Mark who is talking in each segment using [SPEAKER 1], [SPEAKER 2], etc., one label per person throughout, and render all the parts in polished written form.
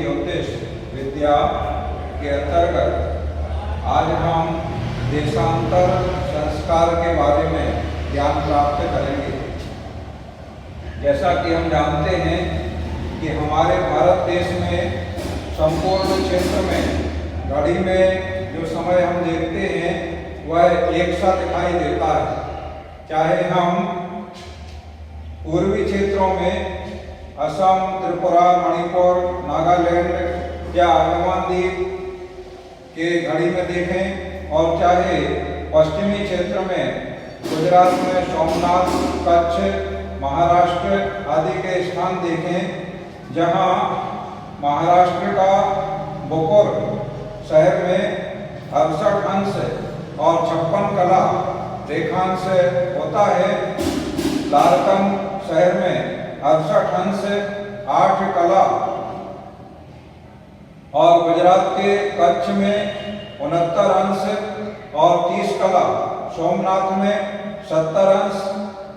[SPEAKER 1] ज्योतिष विद्या के अंतर्गत आज हम देशांतर संस्कार के बारे में ज्ञान प्राप्त करेंगे। जैसा कि हम जानते हैं कि हमारे भारत देश में संपूर्ण क्षेत्र में घड़ी में जो समय हम देखते हैं वह एक सा दिखाई देता है। चाहे हम पूर्वी क्षेत्रों में असम, त्रिपुरा, मणिपुर, नागालैंड या अंडमान द्वीप के घड़ी में देखें और चाहे पश्चिमी क्षेत्र में गुजरात में सोमनाथ, कच्छ, महाराष्ट्र आदि के स्थान देखें, जहां महाराष्ट्र का बोकोर शहर में 68 अंश और 56 कला रेखांश होता है। झारखंड शहर में 68 अंश 8 कला और गुजरात के कच्छ में 69 अंश और 30 कला, सोमनाथ में 70 अंश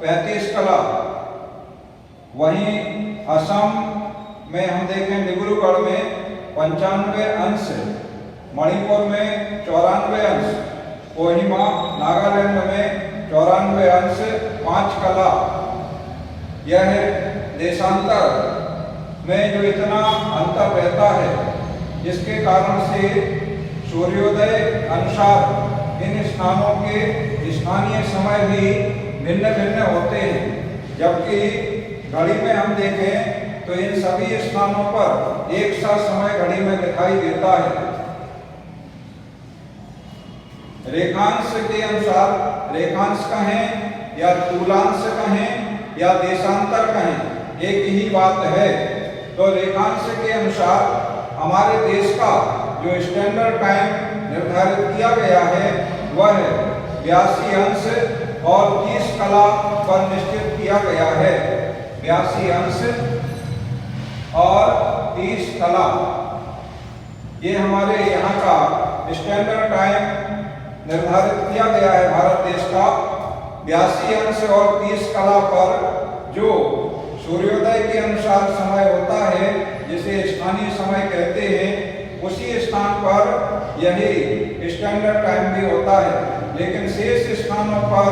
[SPEAKER 1] 35 कला। वहीं असम में हम देखें डिब्रूगढ़ में 95 अंश, मणिपुर में 94 अंश, कोहिमा नागालैंड में 94 अंश 5 कला। यह देशांतर में जो इतना अंतर रहता है, जिसके कारण से सूर्योदय अनुसार इन स्थानों के स्थानीय समय भी भिन्न भिन्न होते हैं। जबकि घड़ी में हम देखें तो इन सभी स्थानों पर एक सा समय घड़ी में दिखाई देता है। रेखांश के अनुसार, रेखांश कहें या तूलांश कहें या देशांतर कहें, एक ही बात है। तो रेखांश के अनुसार हमारे देश का जो स्टैंडर्ड टाइम निर्धारित किया गया है वह 82 अंश और 30 कला पर निश्चित किया गया है। 82 अंश और 30 कला ये हमारे यहाँ का स्टैंडर्ड टाइम निर्धारित किया गया है भारत देश का। 82 अंश और 30 कला पर जो सूर्योदय के अनुसार समय होता है, जिसे स्थानीय समय कहते हैं, उसी स्थान पर यही स्टैंडर्ड टाइम भी होता है। लेकिन शेष स्थानों पर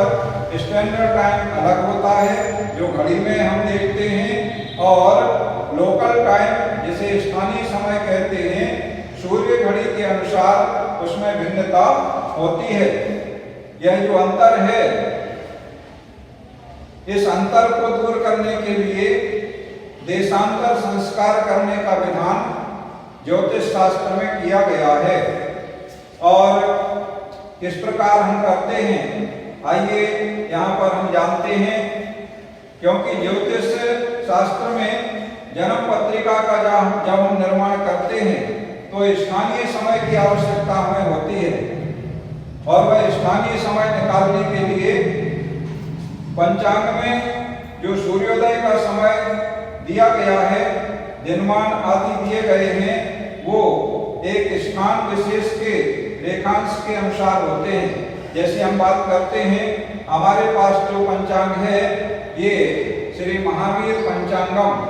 [SPEAKER 1] स्टैंडर्ड टाइम अलग होता है जो घड़ी में हम देखते हैं, और लोकल टाइम जिसे स्थानीय समय कहते हैं, सूर्य घड़ी के अनुसार उसमें भिन्नता होती है। यह जो अंतर है, इस अंतर को दूर करने के लिए देशांतर संस्कार करने का विधान ज्योतिष शास्त्र में किया गया है। और किस प्रकार हम करते हैं, आइए यहाँ पर हम जानते हैं। क्योंकि ज्योतिष शास्त्र में जन्म पत्रिका का जब हम निर्माण करते हैं तो स्थानीय समय की आवश्यकता हमें होती है, और वह स्थानीय समय निकालने के लिए पंचांग में जो सूर्योदय का समय दिया गया है, दिनमान आदि दिए गए हैं, वो एक स्थान विशेष के रेखांश के अनुसार होते हैं। जैसे हम बात करते हैं, हमारे पास जो पंचांग है ये श्री महावीर पंचांगम,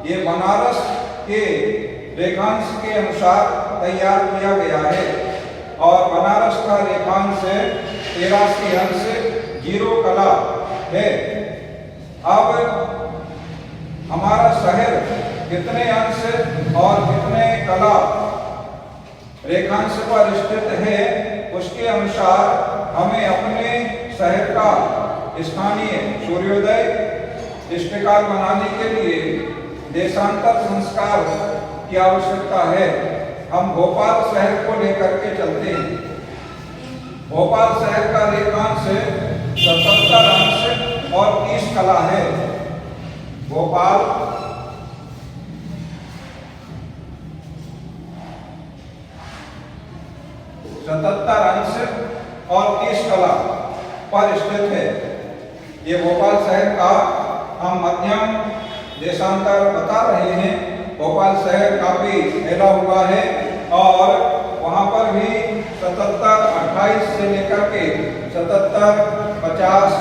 [SPEAKER 1] ये बनारस के रेखांश के अनुसार तैयार किया गया है। और बनारस का रेखांश 83 अंश 0 कला है। अब हमारा शहर कितने अंश और कितने कला रेखांश पर स्थित है, उसके अनुसार हमें अपने शहर का स्थानीय सूर्योदय इस प्रकार बनाने के लिए देशांतर संस्कार की आवश्यकता है। हम भोपाल शहर को लेकर के चलते हैं। भोपाल शहर का रेखांश 77 अंश और 30 कला है। भोपाल 77 अंश और 30 कला पर स्थित है। ये भोपाल शहर का हम मध्यम देशांतर बता रहे हैं। भोपाल शहर काफी फैला हुआ है और वहाँ पर भी 77, 28 से लेकर के 77, 50,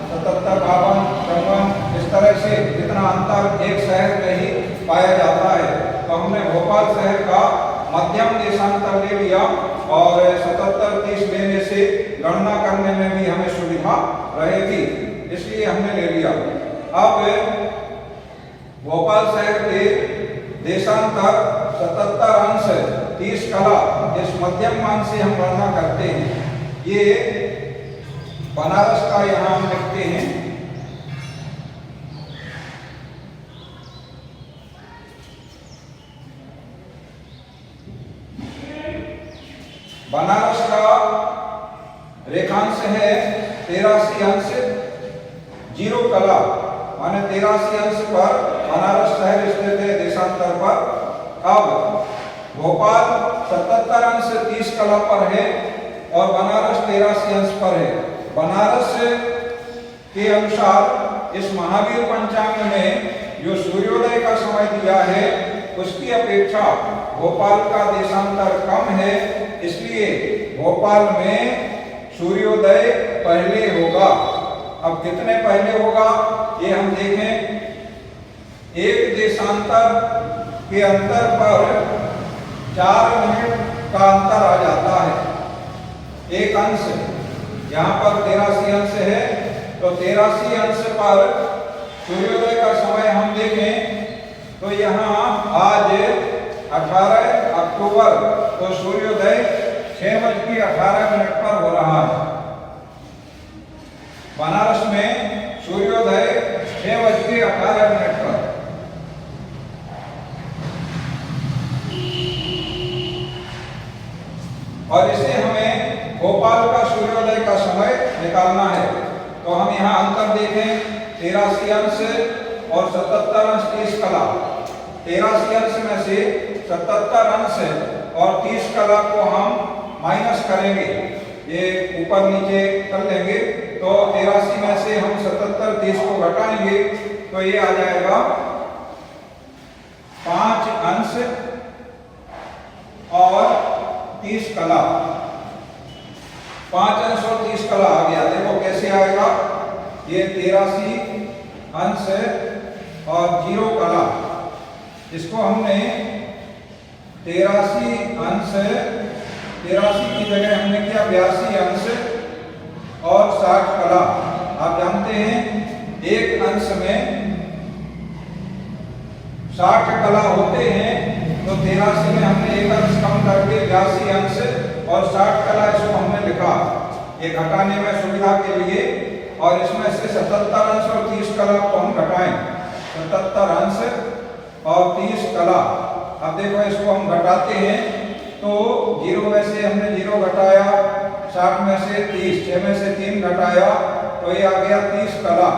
[SPEAKER 1] 77, 52, 53 इस तरह से जितना अंतर एक शहर में ही पाया जाता है। तो हमने भोपाल शहर का मध्यम देशांतर ले लिया और 77-30 लेने से गणना करने में भी हमें सुविधा रहेगी, इसलिए हमने ले लिया। अब भोपाल शहर के देशांतर 77 अंश 30 कला इस मध्यम मान से हम गणना करते हैं। ये बनारस का यहाँ हम लिखते हैं। बनारस का रेखांश है 83 अंश 0 कला, माने 83 अंश पर बनारस शहर स्थित है देशांतर पर। अब भोपाल 77 अंश 30 कला पर है और बनारस 83 अंश पर है। बनारस के अनुसार इस महावीर पंचांग में जो सूर्योदय का समय दिया है उसकी अपेक्षा भोपाल का देशांतर कम है, इसलिए भोपाल में सूर्योदय पहले होगा। अब कितने पहले होगा ये हम देखें। एक देशांतर के अंतर पर 4 मिनट का अंतर आ जाता है। एक अंश यहाँ पर 83 अंश है, तो 83 अंश पर सूर्योदय का समय हम देखें तो यहाँ आज 18 अक्टूबर तो सूर्योदय 6:18 पर हो रहा है। बनारस में सूर्योदय 6:18 पर। और इसे हमें भोपाल का सूर्योदय का समय निकालना है। तो हम यहाँ अंतर देखें, 83 अंश और 77 अंश 30 कला। 83 अंश में से 77 अंश और 30 कला को हम माइनस करेंगे, ये ऊपर नीचे कर लेंगे। तो 83 में से हम 77 30 को घटाएंगे तो ये आ जाएगा 5 अंश और 30 कला। 5 अंश और 30 कला आ गया। देखो कैसे आएगा, ये 83 अंश और 0 कला, इसको हमने 83 अंश 83 की जगह हमने किया 82 अंश और 60 कला। आप जानते हैं एक अंश में 60 कला होते हैं, तो 83 में हमने एक अंश कम करके 82 अंश और 60 कला इसको हमने लिखा ये घटाने में सुविधा के लिए। और इसमें से 77 अंश और 30 कला को हम घटाएं, 77 अंश और 30 कला। अब देखो इसको हम घटाते हैं तो 0 में से हमने 0 घटाया, 60 में से 30, 6 में से 3 घटाया तो ये आ गया 30 कला।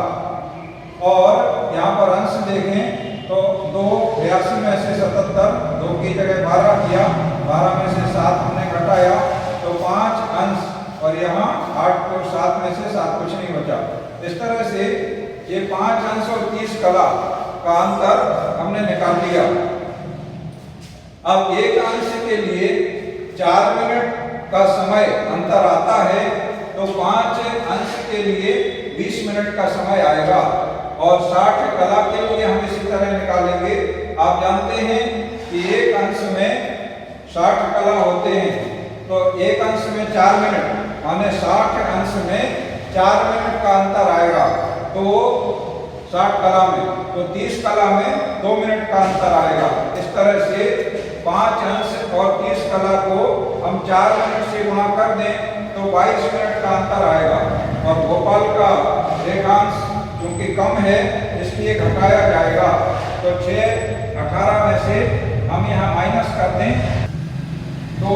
[SPEAKER 1] और यहाँ पर अंश देखें तो 2, 82 में से 77, 2 की जगह 12 किया, 12 में से 7 हमने घटाया तो 5 अंश और यहाँ 8 को 7 में से 7 कुछ नहीं बचा। इस तरह से ये 5 अंश और 30 कला का अंतर हमने निकाल लिया। अब एक अंश के लिए 4 मिनट का समय अंतर आता है, तो 5 अंश के लिए 20 मिनट का समय आएगा। और 60 कला के लिए हम इसी तरह निकालेंगे। आप जानते हैं कि एक अंश में 60 कला होते हैं, तो एक अंश में 4 मिनट माने 60 अंश में 4 मिनट का अंतर आएगा। तो 60 कला में, तो 30 कला में 2 मिनट का अंतर आएगा। इस तरह से 5 अंश और 30 कला को हम 4 मिनट से गुणा कर दें तो 22 मिनट का अंतर आएगा। और भोपाल का रेखांश क्योंकि कम है इसलिए घटाया जाएगा। तो 6:18 में से हम यहाँ माइनस कर दें तो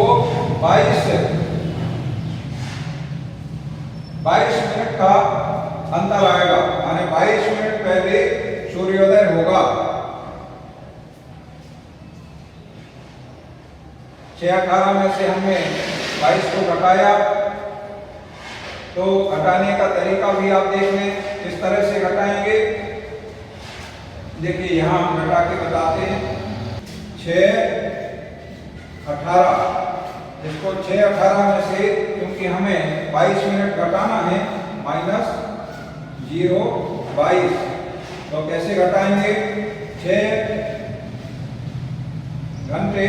[SPEAKER 1] 22 मिनट का अंतर आएगा, माने 22 मिनट पहले सूर्योदय होगा। 6:18 में से हमने 22 को घटाया, तो घटाने का तरीका भी आप देख लें किस तरह से घटाएंगे। देखिए यहाँ हम घटा के बताते हैं। 6:18, इसको 6:18 में से क्योंकि हमें 22 मिनट घटाना है, माइनस 0:22, तो कैसे घटाएंगे। 6 घंटे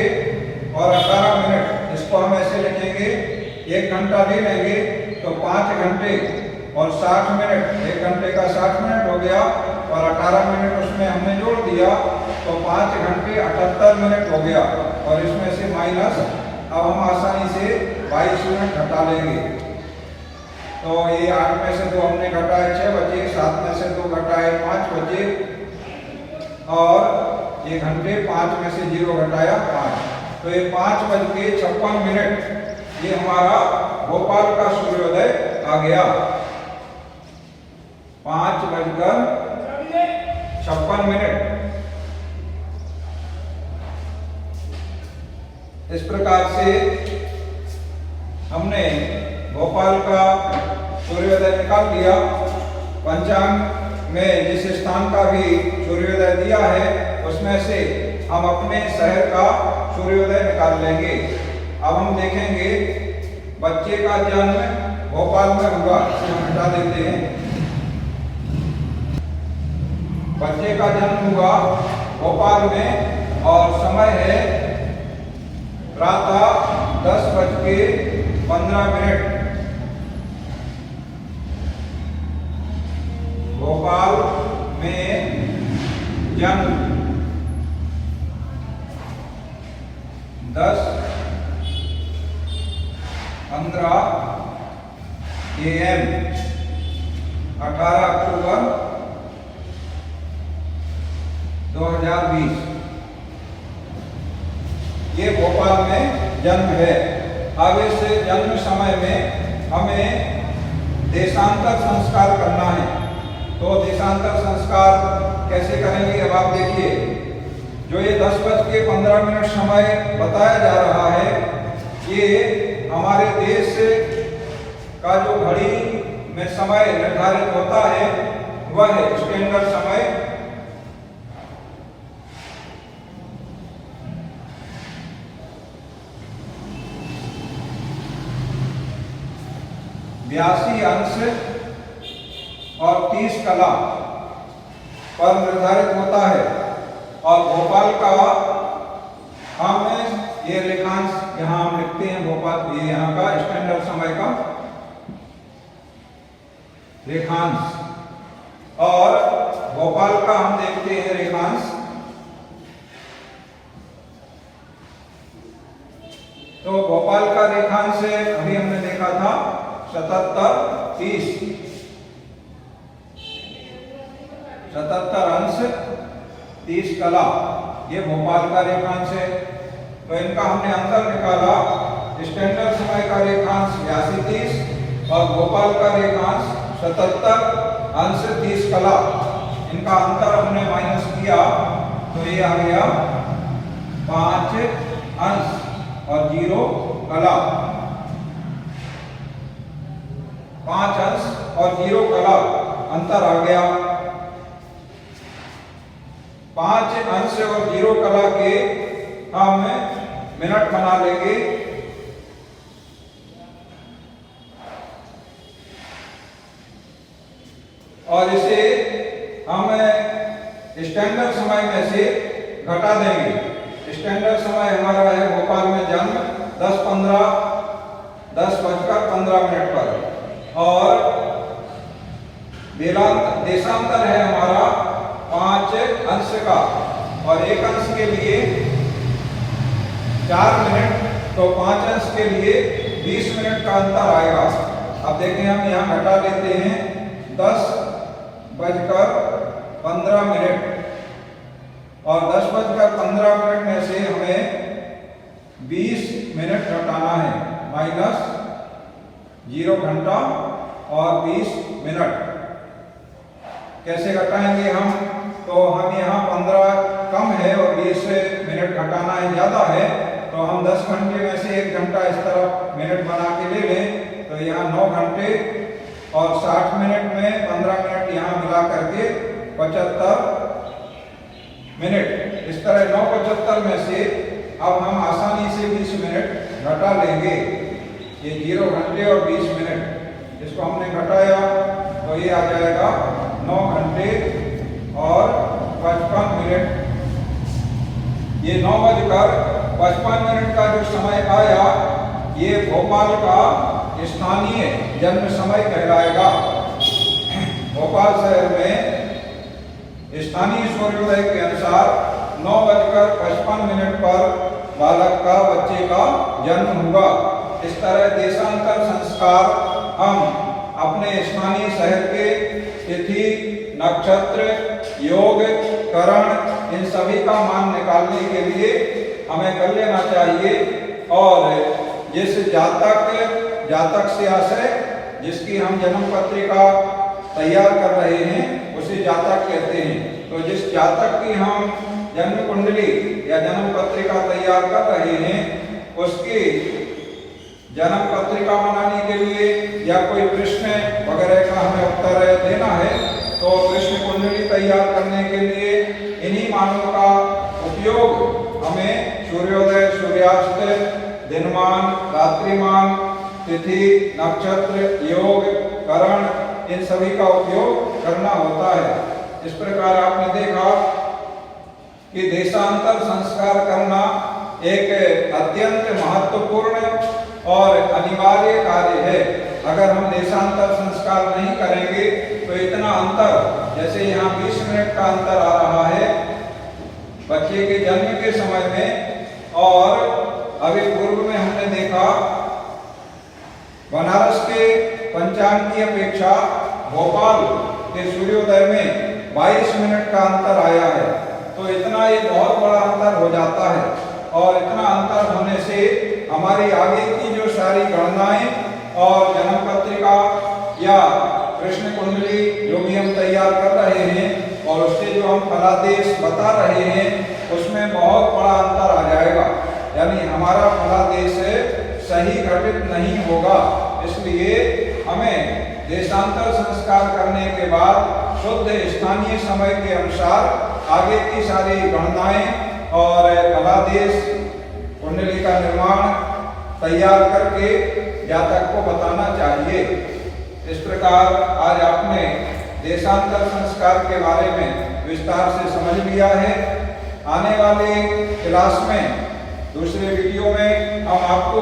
[SPEAKER 1] और 18 मिनट, इसको हम ऐसे लिखेंगे, 1 घंटा ले लेंगे तो 5 घंटे और 60 मिनट, 1 घंटे का 60 मिनट हो गया और 18 मिनट उसमें हमने जोड़ दिया तो 5 घंटे 78 मिनट हो गया और इसमें से माइनस, अब हम आसानी से 22 मिनट घटा लेंगे। तो ये 8 में से 2 हमने घटाए 6 बचे, 7 में से 2 घटाए 5 बचे और ये घंटे 5 में से 0 घटाया 5, तो ये 5:56 ये हमारा भोपाल का सूर्योदय आ गया। 5:56। इस प्रकार से हमने भोपाल का सूर्योदय निकाल लिया। पंचांग में जिस स्थान का भी सूर्योदय दिया है उसमें से हम अपने शहर का सूर्योदय निकाल लेंगे। अब हम देखेंगे बच्चे का जन्म भोपाल में हुआ, इसे हम हटा देते हैं। बच्चे का जन्म हुआ भोपाल में और समय है प्रातः 10:15। भोपाल में जन्म 10:15 AM, 18 अक्टूबर 2020। ये भोपाल में जन्म है। अब इस जन्म समय में हमें देशांतर संस्कार करना है। तो देशांतर संस्कार कैसे करेंगे, अब आप देखिए। जो ये 10:15 समय बताया जा रहा है, ये हमारे देश का जो घड़ी में समय निर्धारित होता है वह है स्टैंडर्ड समय। बयासी अंश और 30 कला पर निर्धारित होता है और भोपाल का हम ये रेखांश यहाँ हम लिखते हैं। भोपाल ये यहाँ का स्टैंडर्ड समय का रेखांश और भोपाल का हम देखते हैं रेखांश। तो भोपाल का रेखांश अभी हमने देखा था 77:30, 77 अंश 30 कला, ये भोपाल का रेखांश है। तो इनका हमने अंतर निकाला। स्टैंडर्ड समय का रेखांश 82:30 और भोपाल का रेखांश 77 अंश 30 कला। इनका अंतर हमने माइनस किया तो ये आ गया 5 अंश और 0 कला। 5 अंश और 0 कला अंतर आ गया। 5 अंश और 0 कला के हम मिनट बना लेंगे। और इसे हम स्टैंडर्ड समय में से घटा देंगे। स्टैंडर्ड समय हमारा है भोपाल में जन्म 10:15 पर और देशांतर है हमारा 5 अंश का और 1 अंश के लिए 4 मिनट, तो 5 अंश के लिए 20 मिनट का अंतर आएगा। अब देखें हम यहाँ घटा लेते हैं 10:15 और 10:15 में से हमें 20 मिनट घटाना है, माइनस 0 घंटा और 20 मिनट। कैसे घटाएंगे हम, तो हम यहाँ 15 कम है और 20 मिनट घटाना है ज़्यादा है, तो हम 10 घंटे में से 1 घंटा इस तरफ मिनट बना के ले लें। तो यहाँ 9 घंटे और 60 मिनट में 15 मिनट यहाँ मिला करके 75 मिनट। इस तरह 9:75 में से अब हम आसानी से 20 मिनट घटा लेंगे। ये 0 घंटे और 20 मिनट, इसको हमने घटाया तो ये आ जाएगा 9 घंटे और 55 मिनट। ये 9:55 55 मिनट का जो समय आया, ये भोपाल का स्थानीय जन्म समय कहलाएगा। भोपाल शहर में स्थानीय सूर्योदय के अनुसार 9:55 पर बालक का, बच्चे का जन्म हुआ। इस तरह देशांतर संस्कार हम अपने स्थानीय शहर के तिथि, नक्षत्र, योग, करण, इन सभी का मान निकालने के लिए हमें कर लेना चाहिए। और जिस जातक से आशय जिसकी हम जन्म पत्रिका तैयार कर रहे हैं, उसे जातक कहते हैं। तो जिस जातक की हम जन्म कुंडली या जन्म पत्रिका तैयार कर रहे हैं, उसकी जन्म पत्रिका बनाने के लिए या कोई प्रश्न वगैरह का हमें उत्तर देना है, तो प्रश्न कुंडली तैयार करने के लिए इन्हीं मानों का उपयोग हमें सूर्योदय, सूर्यास्त, दिनमान, रात्रिमान, तिथि, नक्षत्र, योग, करण, इन सभी का उपयोग करना होता है। इस प्रकार आपने देखा कि देशांतर संस्कार करना एक अत्यंत महत्वपूर्ण और अनिवार्य कार्य है। अगर हम देशांतर संस्कार नहीं करेंगे तो इतना अंतर, जैसे यहाँ 20 मिनट का अंतर आ रहा है बच्चे के जन्म के समय में, और अभी पूर्व में हमने देखा बनारस के पंचांग की अपेक्षा भोपाल के सूर्योदय में 22 मिनट का अंतर आया है। तो इतना ये बहुत बड़ा अंतर हो जाता है, और इतना अंतर होने से हमारी आगे की जो सारी गणनाएं और जन्म पत्रिका या प्रश्न कुंडली जो भी हम तैयार कर रहे हैं और उससे जो हम फलादेश बता रहे हैं, उसमें बहुत बड़ा अंतर आ जाएगा। यानी हमारा फलादेश सही घटित नहीं होगा। इसलिए हमें देशांतर संस्कार करने के बाद शुद्ध स्थानीय समय के अनुसार आगे की सारी गणनाएं और फलादेश कुंडली का निर्माण तैयार करके जातक को बताना चाहिए। इस प्रकार आज आपने देशांतर संस्कार के बारे में विस्तार से समझ लिया है। आने वाले क्लास में, दूसरे वीडियो में हम आपको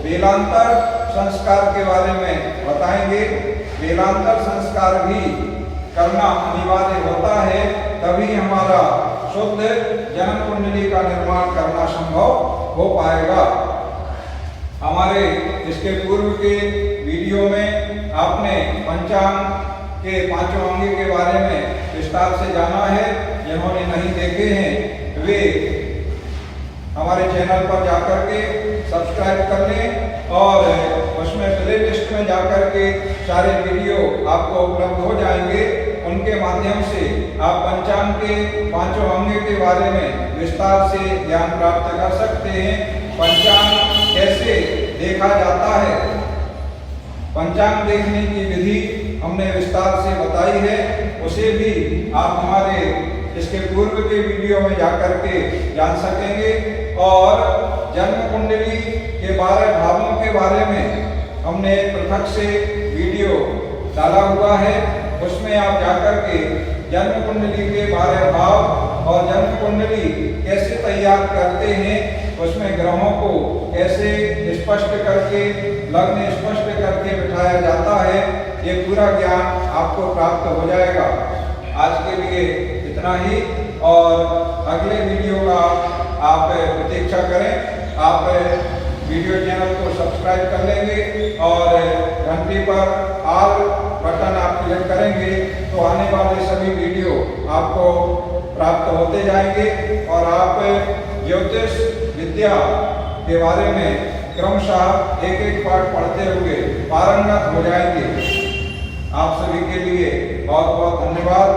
[SPEAKER 1] वेलांतर संस्कार के बारे में बताएंगे। वेलांतर संस्कार भी करना अनिवार्य होता है, तभी हमारा शुद्ध जन्म कुंडली का निर्माण करना संभव हो पाएगा। हमारे इसके पूर्व के वीडियो में आपने पंचांग के पांचों अंग के बारे में विस्तार से जाना है। जिन्होंने नहीं देखे हैं वे हमारे चैनल पर जाकर के सब्सक्राइब कर लें, और उसमें प्लेलिस्ट में जाकर के सारे वीडियो आपको उपलब्ध हो जाएंगे। उनके माध्यम से आप पंचांग के पांचों अंग के बारे में विस्तार से ज्ञान प्राप्त कर सकते हैं। पंचांग कैसे देखा जाता है, पंचांग देखने की विधि हमने विस्तार से बताई है। उसे भी आप हमारे इसके पूर्व के वीडियो में जाकर के जान सकेंगे। और जन्म कुंडली के 12 भावों के बारे में हमने पृथक से वीडियो डाला हुआ है। उसमें आप जाकर के जन्म कुंडली के 12 भाव और जन्म कुंडली कैसे तैयार करते हैं, उसमें ग्रहों को कैसे स्पष्ट करके, लग्न स्पष्ट करके बिठाया जाता है, ये पूरा ज्ञान आपको प्राप्त हो जाएगा। आज के लिए इतना ही, और अगले वीडियो का आप प्रतीक्षा करें। आप वीडियो चैनल को सब्सक्राइब कर लेंगे और घंटी पर ऑल बटन आप क्लिक करेंगे तो आने वाले सभी वीडियो आपको प्राप्त होते जाएंगे, और आप ज्योतिष विद्या के बारे में क्रमशः एक एक पाठ पढ़ते हुए पारंगत हो जाएंगे। आप सभी के लिए बहुत बहुत धन्यवाद।